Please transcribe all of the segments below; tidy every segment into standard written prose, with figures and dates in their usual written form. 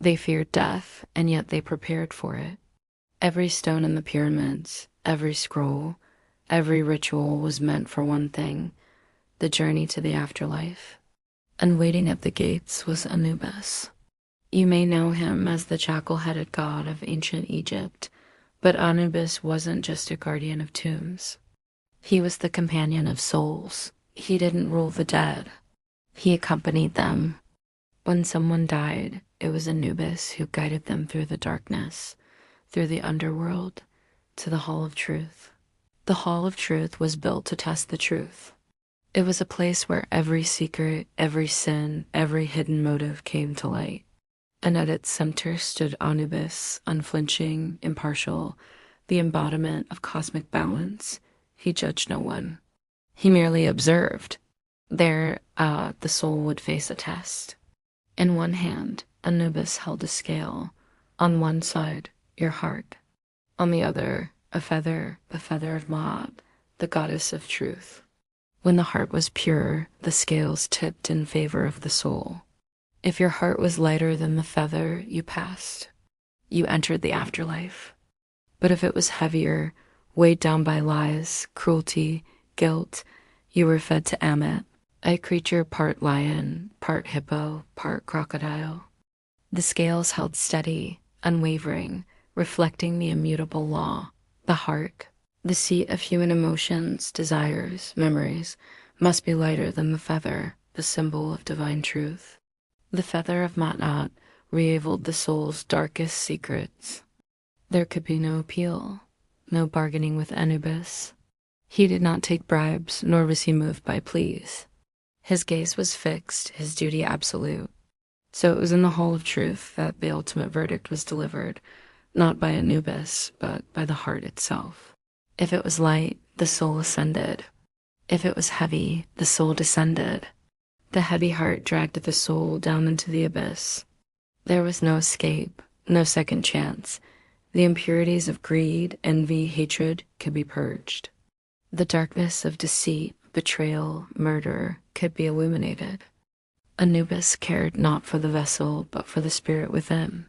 They feared death, and yet they prepared for it. Every stone in the pyramids, every scroll, every ritual was meant for one thing: the journey to the afterlife. And waiting at the gates was Anubis. You may know him as the jackal-headed god of ancient Egypt, but Anubis wasn't just a guardian of tombs. He was the companion of souls. He didn't rule the dead. He accompanied them. When someone died, it was Anubis who guided them through the darkness, through the underworld, to the Hall of Truth. The Hall of Truth was built to test the truth. It was a place where every secret, every sin, every hidden motive came to light. And at its center stood Anubis, unflinching, impartial, the embodiment of cosmic balance. He judged no one. He merely observed. There, the soul would face a test. In one hand, Anubis held a scale. On one side, your heart. On the other, a feather, the feather of Ma'at, the goddess of truth. When the heart was pure, the scales tipped in favor of the soul. If your heart was lighter than the feather, you passed. You entered the afterlife. But if it was heavier, weighed down by lies, cruelty, guilt, you were fed to Ammit, a creature part lion, part hippo, part crocodile. The scales held steady, unwavering, reflecting the immutable law. The heart, the seat of human emotions, desires, memories, must be lighter than the feather, the symbol of divine truth. The feather of Ma'at revealed the soul's darkest secrets. There could be no appeal, no bargaining with Anubis. He did not take bribes, nor was he moved by pleas. His gaze was fixed, his duty absolute. So it was in the Hall of Truth that the ultimate verdict was delivered, not by Anubis, but by the heart itself. If it was light, the soul ascended. If it was heavy, the soul descended. The heavy heart dragged the soul down into the abyss. There was no escape, no second chance. The impurities of greed, envy, hatred could be purged. The darkness of deceit, betrayal, murder could be illuminated. Anubis cared not for the vessel, but for the spirit within.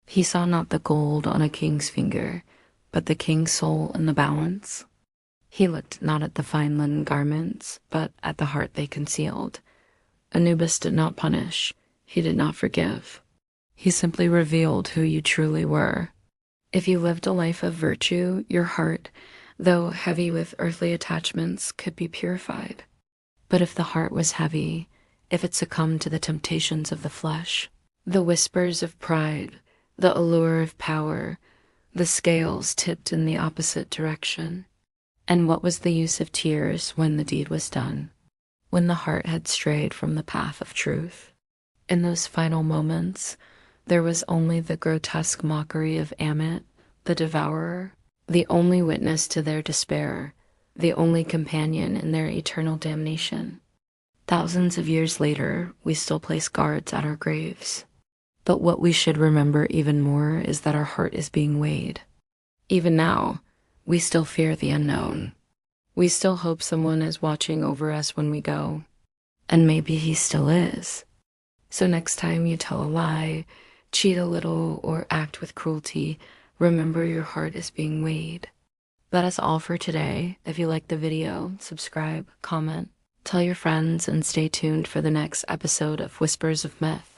He saw not the gold on a king's finger, but the king's soul in the balance. He looked not at the fine linen garments, but at the heart they concealed. Anubis did not punish. He did not forgive. He simply revealed who you truly were. If you lived a life of virtue, your heart, though heavy with earthly attachments, could be purified. But if the heart was heavy, if it succumbed to the temptations of the flesh, the whispers of pride, the allure of power, the scales tipped in the opposite direction. And what was the use of tears when the deed was done? When the heart had strayed from the path of truth? In those final moments, there was only the grotesque mockery of Ammit, the devourer, the only witness to their despair, the only companion in their eternal damnation. Thousands of years later, we still place guards at our graves. But what we should remember even more is that our heart is being weighed. Even now, we still fear the unknown. We still hope someone is watching over us when we go. And maybe he still is. So next time you tell a lie, cheat a little, or act with cruelty, remember your heart is being weighed. That is all for today. If you liked the video, subscribe, comment, tell your friends, and stay tuned for the next episode of Whispers of Myth.